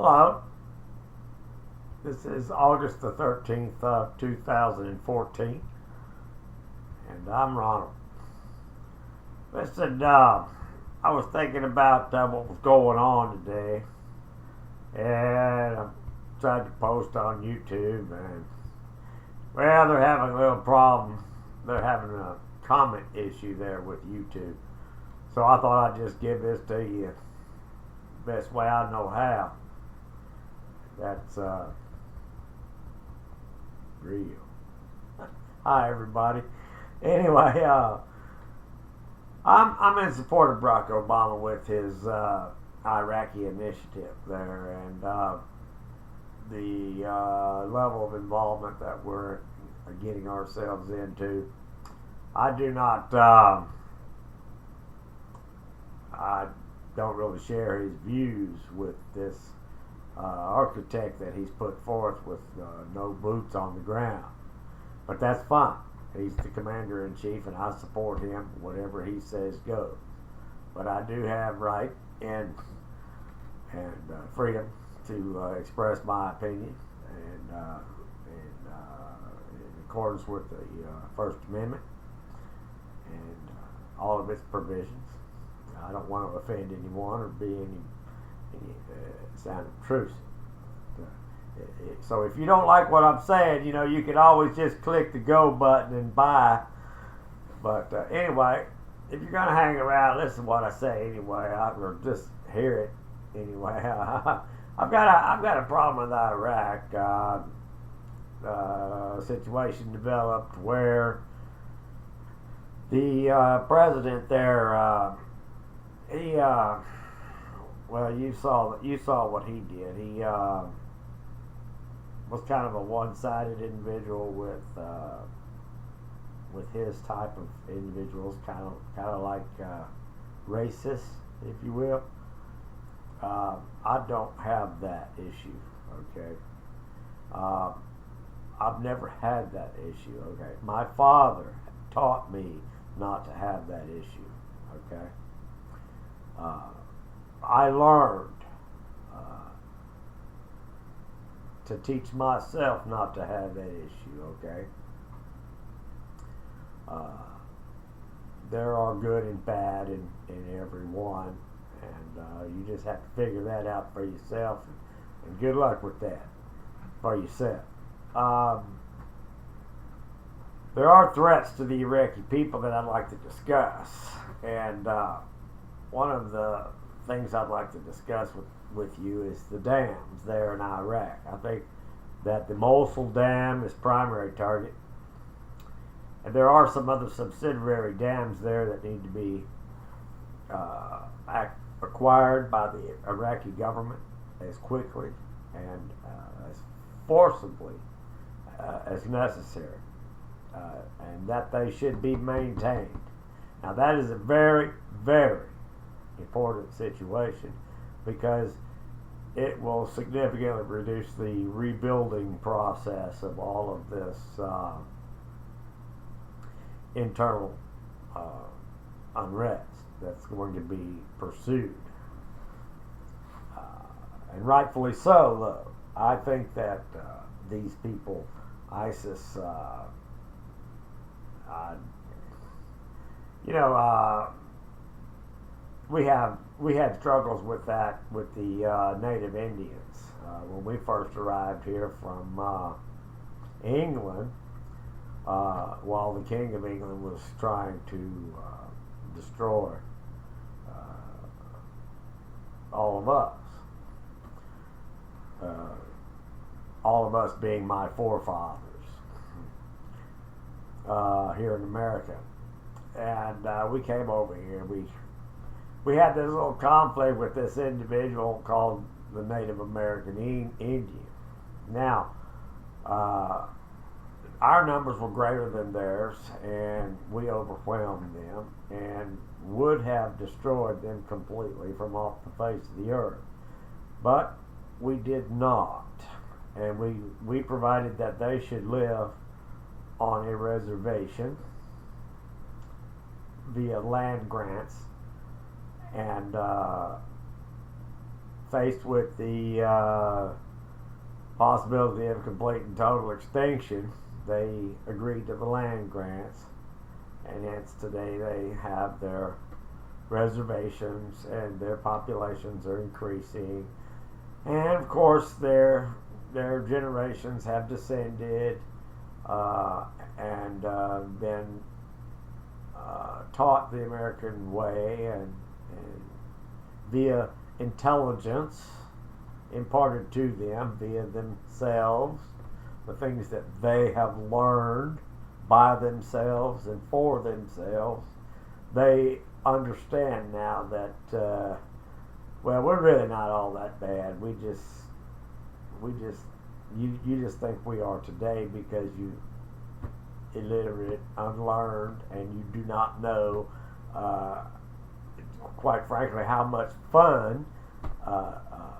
Hello, this is August the 13th of 2014, and I'm Ronald. Listen, I was thinking about what was going on today, and I tried to post on YouTube, and, well, they're having a little problem. They're having a comment issue there with YouTube. So I thought I'd just give this to you the best way I know how. That's real. Hi everybody. Anyway, I'm in support of Barack Obama with his Iraqi initiative there, and the level of involvement that we're getting ourselves into. I don't really share his views with this architect that he's put forth with no boots on the ground. But that's fine. He's the commander-in-chief, and I support him. Whatever he says goes. But I do have right and freedom to express my opinion, and in accordance with the First Amendment and all of its provisions. I don't want to offend anyone or be any sound obtrusive. So if you don't like what I'm saying, you can always just click the go button and buy. But anyway, if you're going to hang around, listen to what I say anyway, or just hear it anyway. I've got a problem with Iraq. Situation developed where the president there, well, you saw what he did. He was kind of a one-sided individual with his type of individuals, kind of like racist, if you will. I don't have that issue. Okay. I've never had that issue. Okay. My father taught me not to have that issue. Okay. I learned to teach myself not to have that issue, okay? There are good and bad in everyone, and you just have to figure that out for yourself, and good luck with that for yourself. There are threats to the Iraqi people that I'd like to discuss, and one of the things I'd like to discuss with you is the dams there in Iraq. I think that the Mosul Dam is primary target, and there are some other subsidiary dams there that need to be acquired by the Iraqi government as quickly and as forcibly as necessary, and that they should be maintained. Now that is a very, very important situation, because it will significantly reduce the rebuilding process of all of this internal unrest that's going to be pursued, and rightfully so. Though I think that these people, ISIS, we had struggles with that with the native Indians when we first arrived here from England, while the King of England was trying to destroy all of us being my forefathers here in America, and we came over here. We had this little conflict with this individual called the Native American Indian. Now, our numbers were greater than theirs, and we overwhelmed them and would have destroyed them completely from off the face of the earth. But we did not, and we provided that they should live on a reservation via land grants and faced with the possibility of complete and total extinction, they agreed to the land grants, and hence today they have their reservations and their populations are increasing, and of course their generations have descended and been taught the American way and via intelligence imparted to them via themselves, the things that they have learned by themselves and for themselves. They understand now that well, we're really not all that bad. You just think we are today because you illiterate, unlearned, and you do not know, quite frankly, how much fun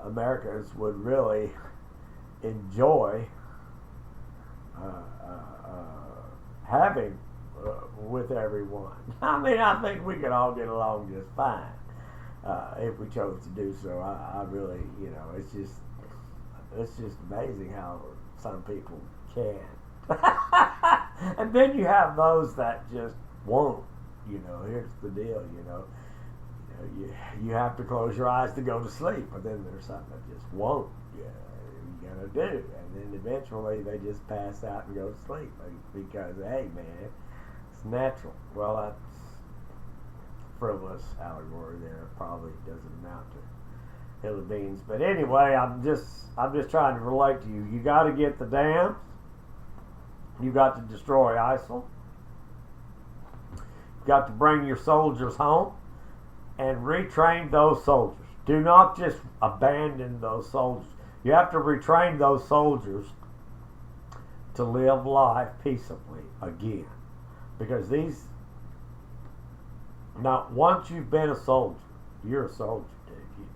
Americans would really enjoy having with everyone. I mean, I think we could all get along just fine if we chose to do so. I really, it's just amazing how some people can. And then you have those that just won't. Here's the deal. You have to close your eyes to go to sleep, but then there's something that just won't. You gotta do, and then eventually they just pass out and go to sleep because, hey man, it's natural. Well, that's frivolous allegory there. Probably doesn't amount to hill of beans, but anyway, I'm just trying to relate to you. You got to get the dams. You got to destroy ISIL. You got to bring your soldiers home and retrain those soldiers. Do not just abandon those soldiers. You have to retrain those soldiers to live life peaceably again. Because once you've been a soldier, you're a soldier, dude.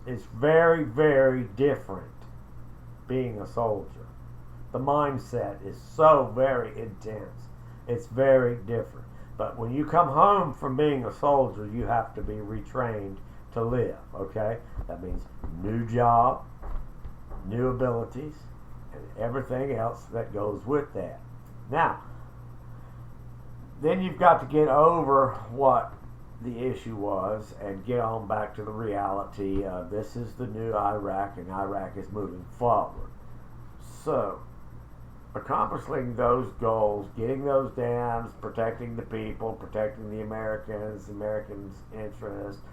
It's very, very different being a soldier. The mindset is so very intense. It's very different. But when you come home from being a soldier, you have to be retrained to live, okay? That means new job, new abilities, and everything else that goes with that. Now, then you've got to get over what the issue was and get on back to the reality of this is the new Iraq, and Iraq is moving forward. So, accomplishing those goals, getting those dams, protecting the people, protecting the Americans' interests,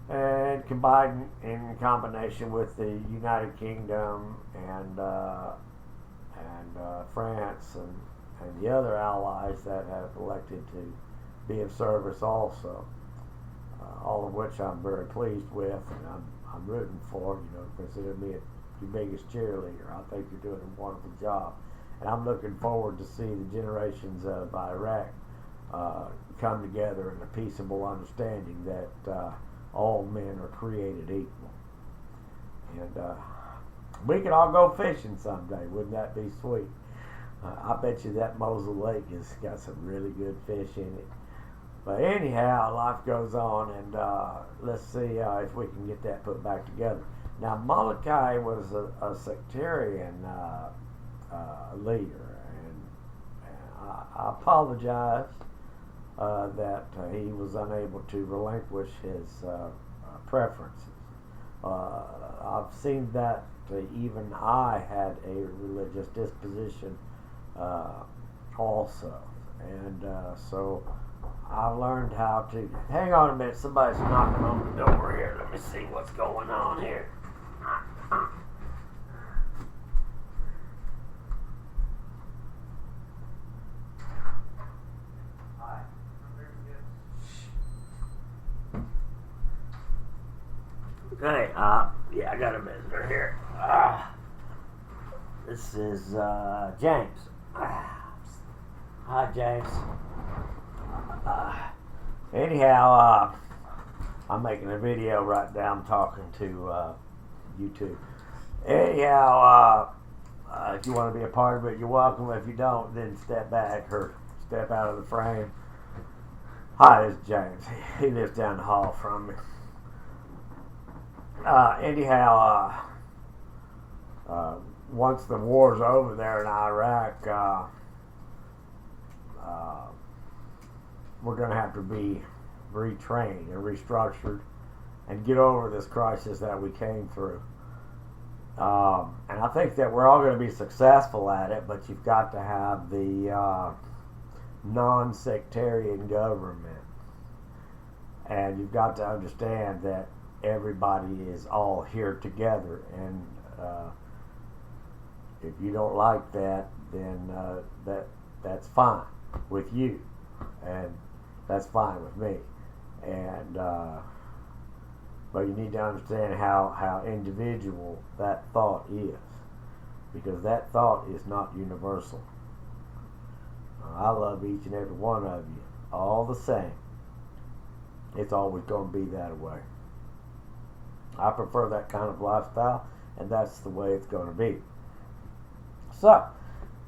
and combined in combination with the United Kingdom and France and the other allies that have elected to be of service also, all of which I'm very pleased with, and I'm rooting for. Consider me your biggest cheerleader. I think you're doing a wonderful job. And I'm looking forward to see the generations of Iraq come together in a peaceable understanding that all men are created equal. And we could all go fishing someday. Wouldn't that be sweet? I bet you that Mosul Lake has got some really good fish in it. But anyhow, life goes on, and let's see if we can get that put back together. Now, Molokai was a sectarian leader, and I apologize that he was unable to relinquish his preferences. I've seen that even I had a religious disposition also, and so I learned how to. Hang on a minute, somebody's knocking on the door here. Let me see what's going on here. Okay, yeah, I got a visitor here. This is James. Hi, James. Anyhow, I'm making a video right now. I'm talking to YouTube. Anyhow, if you want to be a part of it, you're welcome. If you don't, then step back or step out of the frame. Hi, this is James. He lives down the hall from me. Anyhow, once the war's over there in Iraq, we're going to have to be retrained and restructured and get over this crisis that we came through. And I think that we're all going to be successful at it, but you've got to have the non-sectarian government. And you've got to understand that everybody is all here together. And if you don't like that, then that's fine with you. And that's fine with me. And but you need to understand how individual that thought is, because that thought is not universal. I love each and every one of you all the same. It's always going to be that way. I prefer that kind of lifestyle, and that's the way it's going to be. So,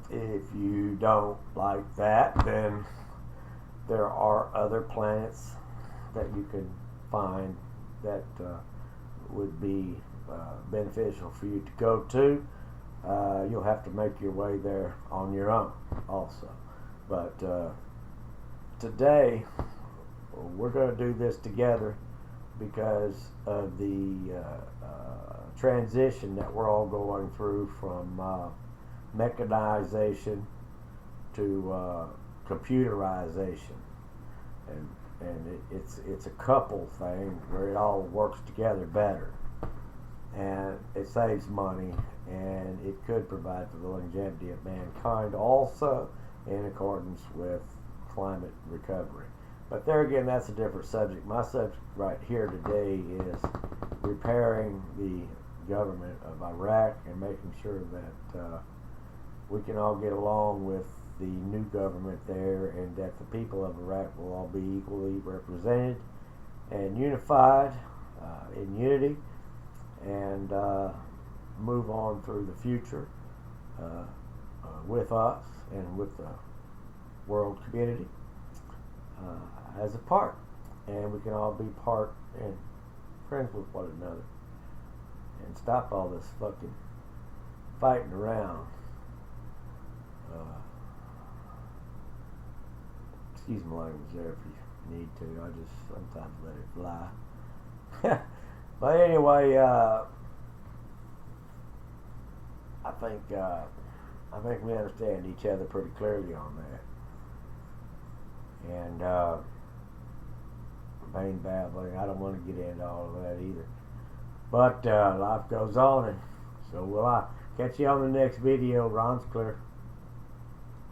if you don't like that, then there are other planets that you can find that would be beneficial for you to go to. You'll have to make your way there on your own also. But today, we're going to do this together because of the transition that we're all going through from mechanization to computerization. And it's a couple thing where it all works together better, and it saves money, and it could provide for the longevity of mankind also in accordance with climate recovery. But there again, that's a different subject. My subject right here today is repairing the government of Iraq and making sure that we can all get along with the new government there, and that the people of Iraq will all be equally represented and unified in unity, and move on through the future with us and with the world community as a part, and we can all be part and friends with one another, and stop all this fucking fighting around. Excuse my language there if you need to. I just sometimes let it fly. But anyway, I think we understand each other pretty clearly on that. And vain babbling, I don't want to get into all of that either. But life goes on, and so will I. Catch you on the next video. Ron's clear.